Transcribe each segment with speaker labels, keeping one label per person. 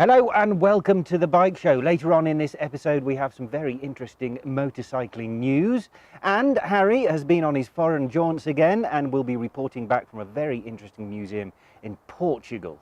Speaker 1: Hello and welcome to the Bike Show. Later on in this episode we have some very interesting motorcycling news, and Harry has been on his foreign jaunts again and will be reporting back from a very interesting museum in Portugal.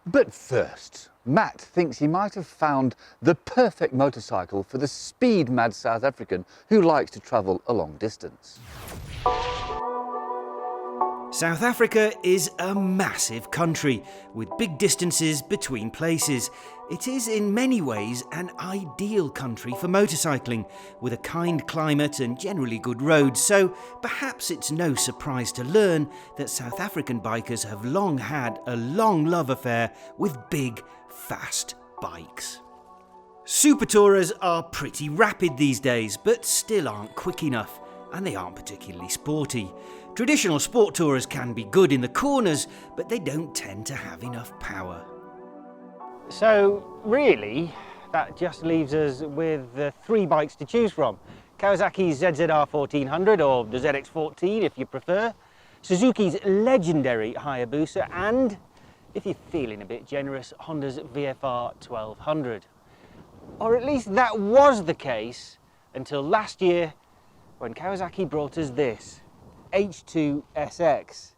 Speaker 2: But first, Matt thinks he might have found the perfect motorcycle for the speed-mad South African who likes to travel a long distance.
Speaker 3: South Africa is a massive country with big distances between places. It is in many ways an ideal country for motorcycling, with a kind climate and generally good roads, so perhaps it's no surprise to learn that South African bikers have long had a long love affair with big, fast bikes. Super Tourers are pretty rapid these days, but still aren't quick enough, and they aren't particularly sporty. Traditional sport tourers can be good in the corners, but they don't tend to have enough power.
Speaker 1: So really, that just leaves us with three bikes to choose from. Kawasaki's ZZR 1400, or the ZX14 if you prefer, Suzuki's legendary Hayabusa, and, if you're feeling a bit generous, Honda's VFR 1200. Or at least that was the case until last year, when Kawasaki brought us this H2 SX.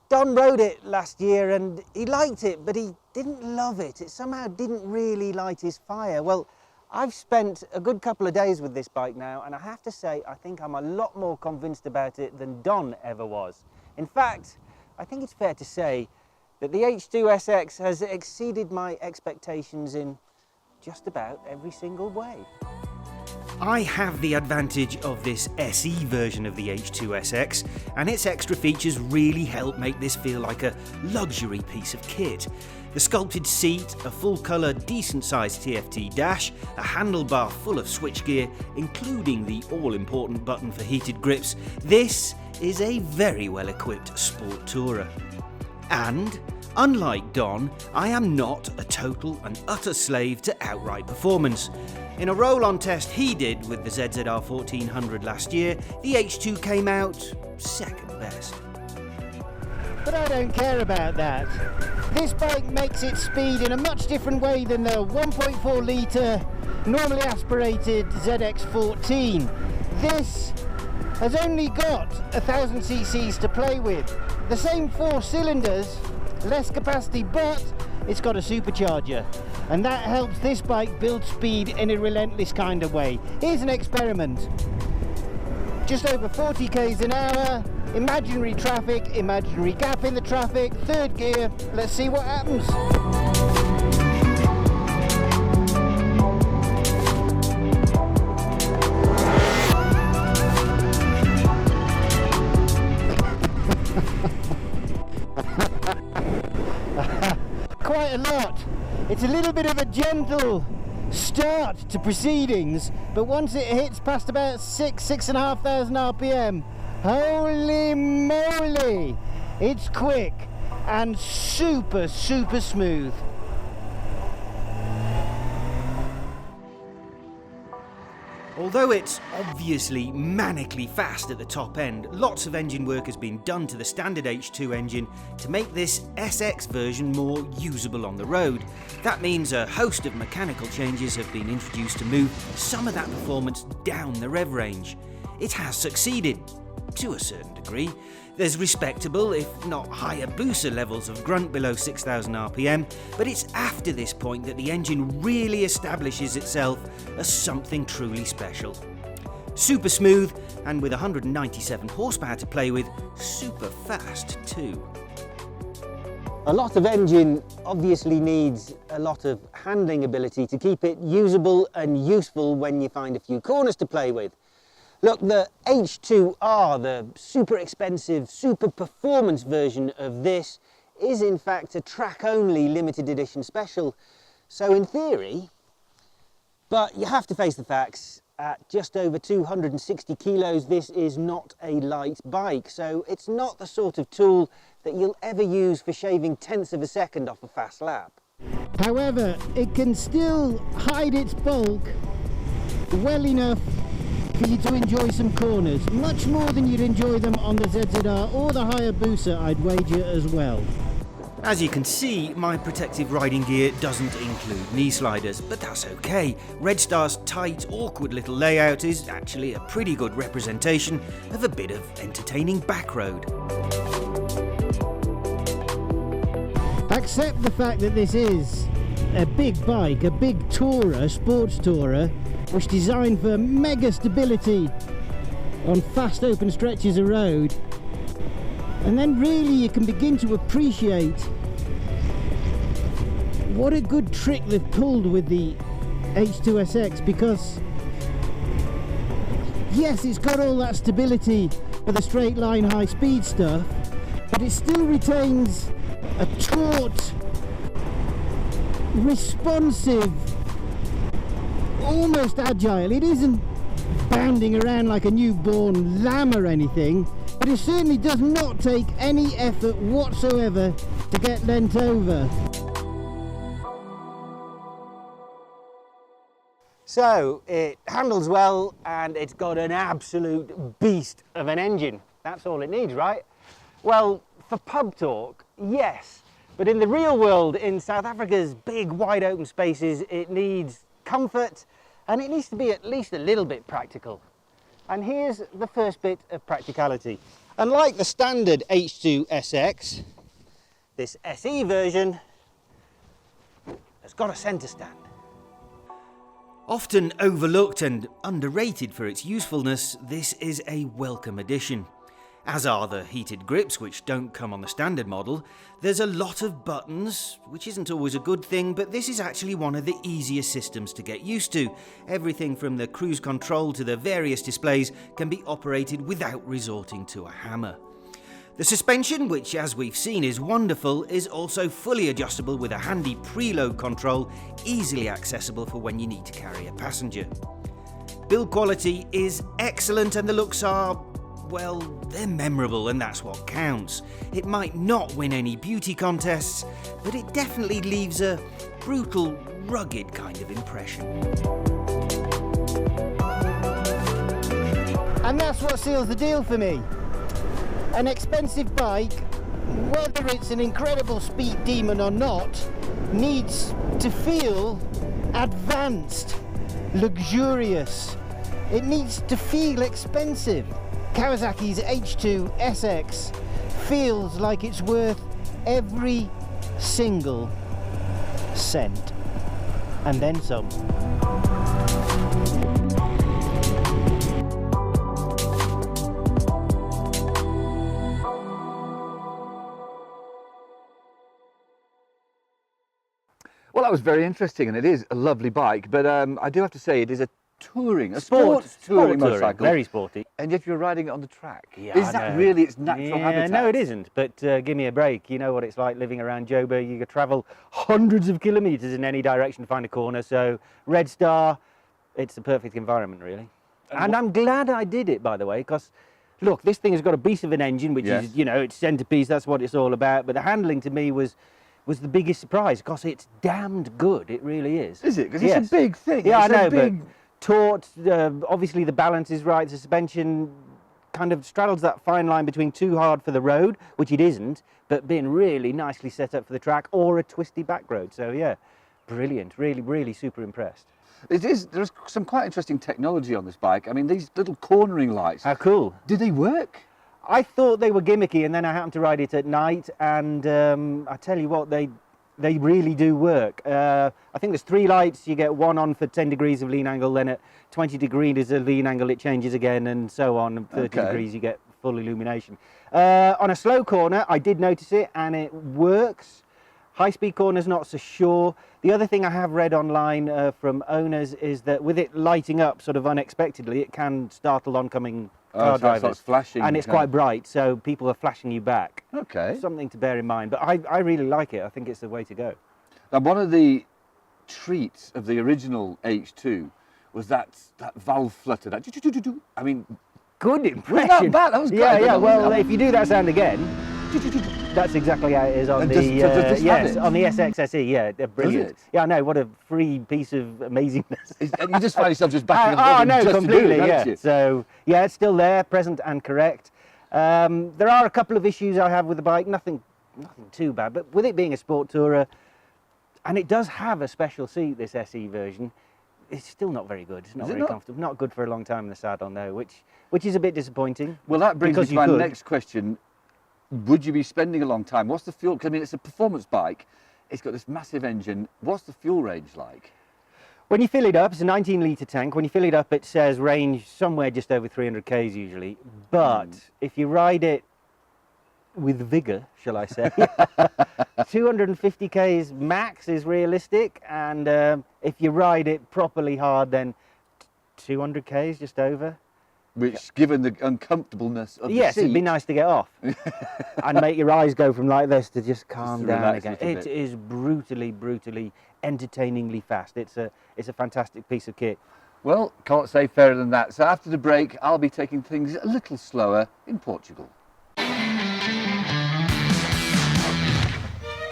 Speaker 1: Don rode it last year and he liked it, but he didn't love it. It somehow didn't really light his fire. Well, I've spent a good couple of days with this bike now, and I have to say I think I'm a lot more convinced about it than Don ever was. In fact, I think it's fair to say that the H2 SX has exceeded my expectations in just about every single way.
Speaker 3: I have the advantage of this SE version of the H2 SX, and its extra features really help make this feel like a luxury piece of kit. The sculpted seat, a full-colour, decent-sized TFT dash, a handlebar full of switchgear, including the all-important button for heated grips. This is a very well-equipped sport tourer. And, unlike Don, I am not a total and utter slave to outright performance. In a roll-on test he did with the ZZR 1400 last year, the H2 came out second best.
Speaker 4: But I don't care about that. This bike makes its speed in a much different way than the 1.4 litre, normally aspirated ZX14. This has only got 1000 cc's to play with. The same 4 cylinders, less capacity, but it's got a supercharger, and that helps this bike build speed in a relentless kind of way. Here's an experiment. Just over 40 k's an hour, imaginary traffic, imaginary gap in the traffic, third gear. Let's see what happens. Quite a lot. It's a little bit of a gentle start to proceedings, but once it hits past about 6,500 RPM, holy moly, it's quick and super smooth.
Speaker 3: Although it's obviously manically fast at the top end, lots of engine work has been done to the standard H2 engine to make this SX version more usable on the road. That means a host of mechanical changes have been introduced to move some of that performance down the rev range. It has succeeded, to a certain degree. There's respectable, if not Hayabusa levels of grunt below 6,000 RPM, but it's after this point that the engine really establishes itself as something truly special. Super smooth, and with 197 horsepower to play with, super fast too.
Speaker 1: A lot of engine obviously needs a lot of handling ability to keep it usable and useful when you find a few corners to play with. Look, the H2R, the super expensive, super performance version of this, is in fact a track-only limited edition special. So in theory, but you have to face the facts, at just over 260 kilos, this is not a light bike. So it's not the sort of tool that you'll ever use for shaving tenths of a second off a fast lap.
Speaker 4: However, it can still hide its bulk well enough for you to enjoy some corners, much more than you'd enjoy them on the ZZR or the Hayabusa, I'd wager as well.
Speaker 3: As you can see, my protective riding gear doesn't include knee sliders, but that's okay. Red Star's tight, awkward little layout is actually a pretty good representation of a bit of entertaining backroad.
Speaker 4: Accept the fact that this is a big bike, a big tourer, sports tourer, which is designed for mega stability on fast open stretches of road. And then really you can begin to appreciate what a good trick they've pulled with the H2 SX, because yes, it's got all that stability for the straight line high speed stuff, but it still retains a taut, responsive, almost agile. It isn't bounding around like a newborn lamb or anything, but it certainly does not take any effort whatsoever to get leant over.
Speaker 1: So it handles well and it's got an absolute beast of an engine. That's all it needs, right? Well, for pub talk, yes, but in the real world, in South Africa's big wide open spaces, it needs comfort and it needs to be at least a little bit practical. And here's the first bit of practicality. Unlike the standard H2 SX, this SE version has got a centre stand.
Speaker 3: Often overlooked and underrated for its usefulness, this is a welcome addition. As are the heated grips, which don't come on the standard model. There's a lot of buttons, which isn't always a good thing, but this is actually one of the easiest systems to get used to. Everything from the cruise control to the various displays can be operated without resorting to a hammer. The suspension, which as we've seen is wonderful, is also fully adjustable with a handy preload control, easily accessible for when you need to carry a passenger. Build quality is excellent and the looks are, well, they're memorable and that's what counts. It might not win any beauty contests, but it definitely leaves a brutal, rugged kind of impression.
Speaker 4: And that's what seals the deal for me. An expensive bike, whether it's an incredible speed demon or not, needs to feel advanced, luxurious. It needs to feel expensive. Kawasaki's H2 SX feels like it's worth every single cent, and then some.
Speaker 2: Well, that was very interesting, and it is a lovely bike, but I do have to say it is a sports touring motorcycle.
Speaker 1: Very sporty.
Speaker 2: And if you're riding it on the track,
Speaker 1: Yeah,
Speaker 2: is that really its natural habitat?
Speaker 1: No, it isn't, but give me a break. You know what it's like living around Joburg. You could travel hundreds of kilometres in any direction to find a corner, so Red Star, it's the perfect environment, really. And I'm glad I did it, by the way, because look, this thing has got a beast of an engine, which is, you know, its centrepiece, that's what it's all about, but the handling to me was the biggest surprise, because it's damned good, it really is.
Speaker 2: Is it? Because it's a big thing.
Speaker 1: Yeah,
Speaker 2: it's
Speaker 1: I know,
Speaker 2: big...
Speaker 1: but taut, obviously the balance is right, the suspension kind of straddles that fine line between too hard for the road, which it isn't, but being really nicely set up for the track, or a twisty back road. So yeah, brilliant, really, really super impressed.
Speaker 2: There's some quite interesting technology on this bike. I mean, these little cornering lights.
Speaker 1: How cool.
Speaker 2: Do they work?
Speaker 1: I thought they were gimmicky, and then I happened to ride it at night, and I tell you what, they really do work. I think there's 3 lights. You get one on for 10 degrees of lean angle, then at 20 degrees of lean angle it changes again, and so on. And 30 degrees you get full illumination. On a slow corner, I did notice it, and it works. High-speed corners, not so sure. The other thing I have read online from owners is that with it lighting up sort of unexpectedly, it can startle oncoming car drivers.
Speaker 2: Flashing,
Speaker 1: and it's quite bright, so people are flashing you back.
Speaker 2: Okay.
Speaker 1: Something to bear in mind, but I really like it. I think it's the way to go.
Speaker 2: Now, one of the treats of the original H2 was that valve flutter. That I mean,
Speaker 1: good impression.
Speaker 2: Was that bad? That was great.
Speaker 1: Yeah. Well, if you do that sound again, that's exactly how it is on the yes, on the SX SE. Yeah, they're brilliant.
Speaker 2: Does it?
Speaker 1: Yeah, I know. What a free piece of amazingness.
Speaker 2: And you just find yourself just backing up.
Speaker 1: Oh no,
Speaker 2: just
Speaker 1: completely.
Speaker 2: To do it,
Speaker 1: Yeah.
Speaker 2: don't you?
Speaker 1: So yeah, it's still there, present and correct. There are a couple of issues I have with the bike. Nothing nothing too bad. But with it being a sport tourer, and it does have a special seat, this SE version, it's still not very good. It's not very comfortable. Not good for a long time in the saddle, no, which is a bit disappointing.
Speaker 2: Well, that brings me to my next question. Would you be spending a long time? What's the fuel? 'Cause I mean, it's a performance bike. It's got this massive engine. What's the fuel range like?
Speaker 1: When you fill it up, it's a 19-litre tank. When you fill it up, it says range somewhere just over 300 k's usually. But if you ride it with vigour, shall I say, 250 k's max is realistic. And if you ride it properly hard, then 200 k's just over.
Speaker 2: Which, given the uncomfortableness of the
Speaker 1: yes,
Speaker 2: seat,
Speaker 1: it'd be nice to get off and make your eyes go from like this to just calm down
Speaker 2: relax a
Speaker 1: again.
Speaker 2: little
Speaker 1: It
Speaker 2: bit.
Speaker 1: is brutally, entertainingly fast. It's a fantastic piece of kit.
Speaker 2: well, can't say fairer than that. So after the break, I'll be taking things a little slower in Portugal.